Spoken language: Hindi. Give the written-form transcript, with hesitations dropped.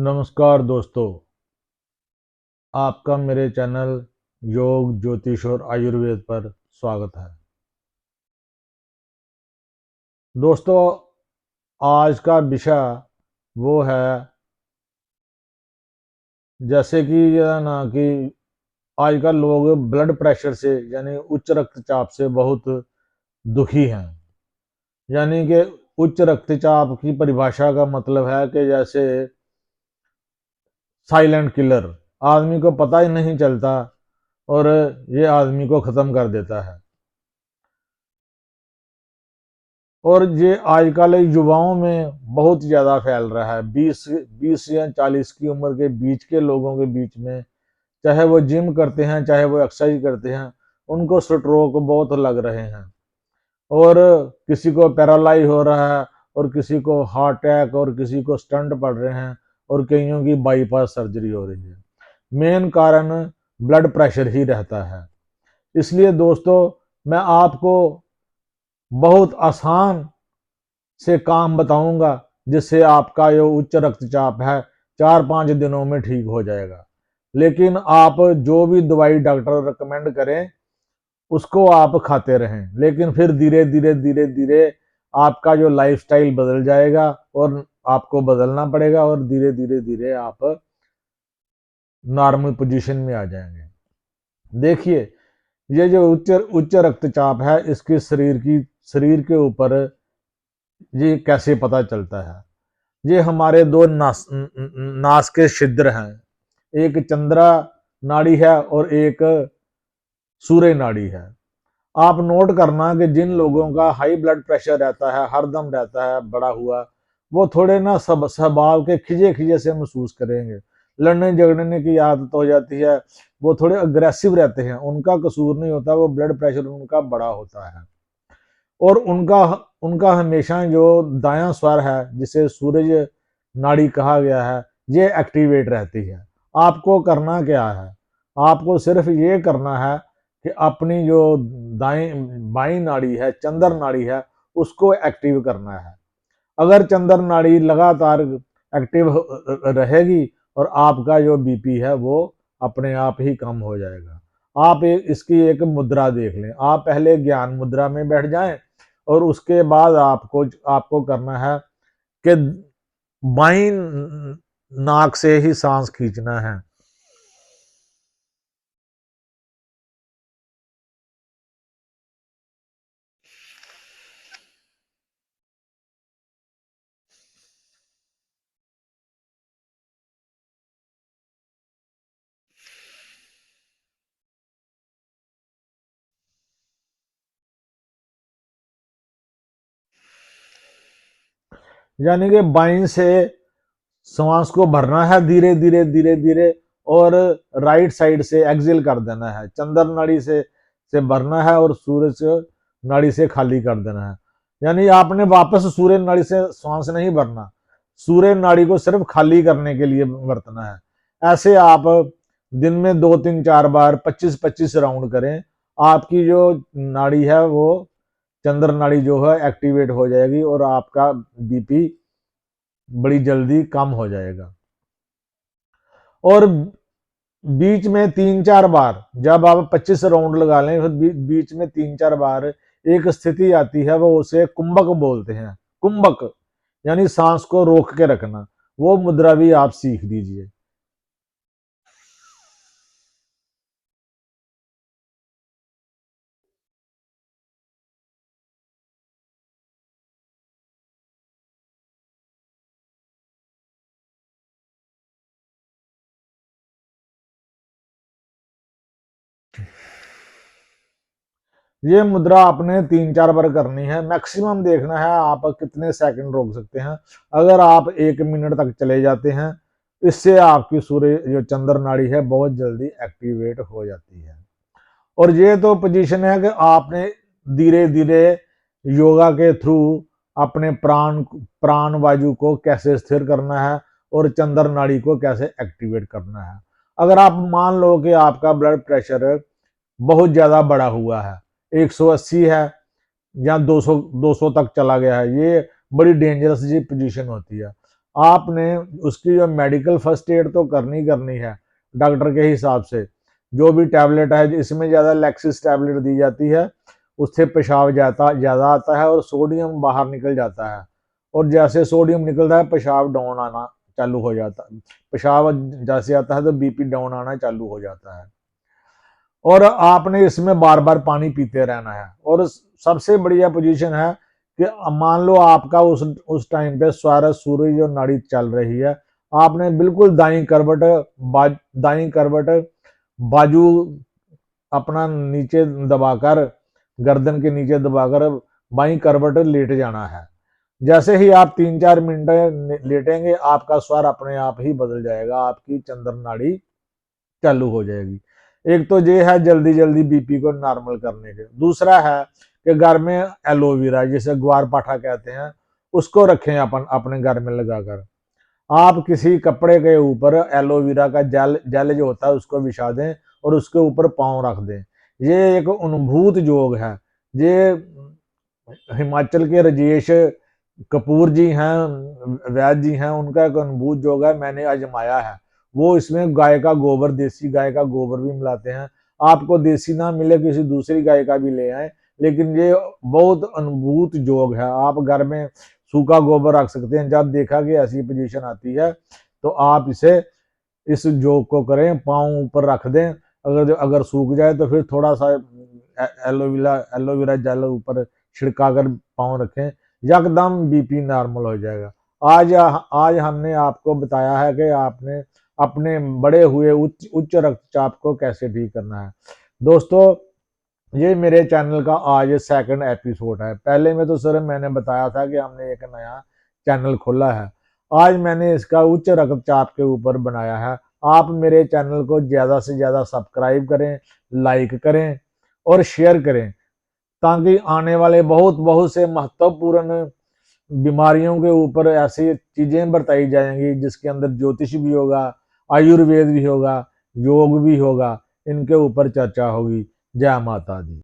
नमस्कार दोस्तों, आपका मेरे चैनल योग ज्योतिष और आयुर्वेद पर स्वागत है। दोस्तों, आज का विषय वो है, जैसे कि यह ना कि आजकल लोग ब्लड प्रेशर से यानी उच्च रक्तचाप से बहुत दुखी हैं। यानी कि उच्च रक्तचाप की परिभाषा का मतलब है कि जैसे साइलेंट किलर, आदमी को पता ही नहीं चलता और ये आदमी को खत्म कर देता है। और ये आजकल युवाओं में बहुत ज़्यादा फैल रहा है। 20 या 40 की उम्र के बीच के लोगों के बीच में, चाहे वो जिम करते हैं चाहे वो एक्सरसाइज करते हैं, उनको स्ट्रोक बहुत लग रहे हैं। और किसी को पैरालाइज हो रहा है, और किसी को हार्ट अटैक, और किसी को स्टंट पड़ रहे हैं, और कईयों की बाईपास सर्जरी हो रही है। मेन कारण ब्लड प्रेशर ही रहता है। इसलिए दोस्तों, मैं आपको बहुत आसान से काम बताऊंगा, जिससे आपका जो उच्च रक्तचाप है 4-5 दिनों में ठीक हो जाएगा। लेकिन आप जो भी दवाई डॉक्टर रिकमेंड करें उसको आप खाते रहें, लेकिन फिर धीरे धीरे धीरे धीरे आपका जो लाइफस्टाइल बदल जाएगा और आपको बदलना पड़ेगा, और धीरे धीरे धीरे आप नॉर्मल पोजीशन में आ जाएंगे। देखिए, ये जो उच्च उच्च रक्तचाप है, इसके शरीर के ऊपर ये कैसे पता चलता है। ये हमारे दो नास के छिद्र हैं। एक चंद्रा नाड़ी है और एक सूर्य नाड़ी है। आप नोट करना कि जिन लोगों का हाई ब्लड प्रेशर रहता है, हरदम रहता है बढ़ा हुआ, वो थोड़े ना सब स्वभाव के खिजे खिजे से महसूस करेंगे। लड़ने झगड़ने की आदत हो जाती है, वो थोड़े अग्रेसिव रहते हैं। उनका कसूर नहीं होता, वो ब्लड प्रेशर उनका बड़ा होता है। और उनका उनका हमेशा जो दायां स्वर है, जिसे सूरज नाड़ी कहा गया है, ये एक्टिवेट रहती है। आपको करना क्या है? आपको सिर्फ ये करना है कि अपनी जो दाएं बाई नाड़ी है, चंद्र नाड़ी है, उसको एक्टिव करना है। अगर चंद्र नाड़ी लगातार एक्टिव रहेगी, और आपका जो बीपी है वो अपने आप ही कम हो जाएगा। आप इसकी एक मुद्रा देख लें। आप पहले ज्ञान मुद्रा में बैठ जाएं, और उसके बाद आपको आपको करना है कि बाईं नाक से ही सांस खींचना है। यानी कि बाईं से सांस को भरना है धीरे धीरे धीरे धीरे, और राइट साइड से एक्सेल कर देना है। चंद्र नाड़ी से भरना है और सूर्य नाड़ी से खाली कर देना है। यानी आपने वापस सूर्य नाड़ी से सांस नहीं भरना, सूर्य नाड़ी को सिर्फ खाली करने के लिए बरतना है। ऐसे आप दिन में 2-3-4 बार 25-25 राउंड करें। आपकी जो नाड़ी है वो चंद्र नाड़ी जो है एक्टिवेट हो जाएगी, और आपका बीपी बड़ी जल्दी कम हो जाएगा। और बीच में 3-4 बार, जब आप 25 राउंड लगा लें, फिर बीच में 3-4 बार एक स्थिति आती है, वो उसे कुंभक बोलते हैं। कुंभक यानी सांस को रोक के रखना। वो मुद्रा भी आप सीख दीजिए। ये मुद्रा आपने 3-4 बार करनी है। मैक्सिमम देखना है आप कितने सेकंड रोक सकते हैं। अगर आप 1 मिनट तक चले जाते हैं, इससे आपकी सूर्य जो चंद्र नाड़ी है बहुत जल्दी एक्टिवेट हो जाती है। और ये तो पोजीशन है कि आपने धीरे धीरे योगा के थ्रू अपने प्राण वायु को कैसे स्थिर करना है, और चंद्र नाड़ी को कैसे एक्टिवेट करना है। अगर आप मान लो कि आपका ब्लड प्रेशर बहुत ज्यादा बढ़ा हुआ है, 180 है, या 200 तक चला गया है, ये बड़ी डेंजरस जी पोजीशन होती है। आपने उसकी जो मेडिकल फर्स्ट एड तो करनी है डॉक्टर के हिसाब से। जो भी टैबलेट है, इसमें ज़्यादा लैक्सिस टैबलेट दी जाती है, उससे पेशाब ज़्यादा आता है और सोडियम बाहर निकल जाता है। और जैसे सोडियम निकलता है, पेशाब डाउन आना चालू हो जाता है। पेशाब जैसे आता है तो बीपी डाउन आना चालू हो जाता है। और आपने इसमें बार बार पानी पीते रहना है। और सबसे बढ़िया पोजीशन है कि मान लो आपका उस टाइम पे सूर्य जो नाड़ी चल रही है, आपने बिल्कुल दाई करवट बाजू अपना नीचे दबाकर, गर्दन के नीचे दबाकर बाई करवट लेट जाना है। जैसे ही आप 3-4 मिनट लेटेंगे, आपका स्वर अपने आप ही बदल जाएगा, आपकी चंद्र नाड़ी चालू हो जाएगी। एक तो ये है जल्दी जल्दी बीपी को नॉर्मल करने के। दूसरा है कि घर में एलोवेरा, जिसे ग्वार पाठा कहते हैं, उसको रखें अपने घर में लगाकर। आप किसी कपड़े के ऊपर एलोवेरा का जेल जेल जो होता है उसको बिछा दें और उसके ऊपर पाँव रख दें। ये एक अनुभूत योग है। ये हिमाचल के राजेश कपूर जी हैं, वैद्य जी हैं, उनका एक अनुभूत योग है, मैंने आजमाया है। वो इसमें गाय का गोबर, देसी गाय का गोबर भी मिलाते हैं। आपको देसी ना मिले, किसी दूसरी गाय का भी ले आए, लेकिन ये बहुत अनुभूत योग है। आप घर में सूखा गोबर रख सकते हैं। जब देखा कि ऐसी पोजीशन आती है तो आप इस योग को करें, पाँव ऊपर रख दें। अगर सूख जाए तो फिर थोड़ा सा एलोवेरा एलोवेरा जेल ऊपर छिड़का कर पाँव रखें, यकदम बीपी नॉर्मल हो जाएगा। आज हमने आपको बताया है कि आपने अपने बढ़े हुए उच्च रक्तचाप को कैसे ठीक करना है। दोस्तों, ये मेरे चैनल का आज सेकंड एपिसोड है। पहले में तो सिर्फ मैंने बताया था कि हमने एक नया चैनल खोला है। आज मैंने इसका उच्च रक्तचाप के ऊपर बनाया है। आप मेरे चैनल को ज़्यादा से ज़्यादा सब्सक्राइब करें, लाइक करें और शेयर करें, ताकि आने वाले बहुत बहुत से महत्वपूर्ण बीमारियों के ऊपर ऐसी चीज़ें बताई जाएंगी जिसके अंदर ज्योतिष भी होगा, आयुर्वेद भी होगा, योग भी होगा, इनके ऊपर चर्चा होगी। जय माता दी।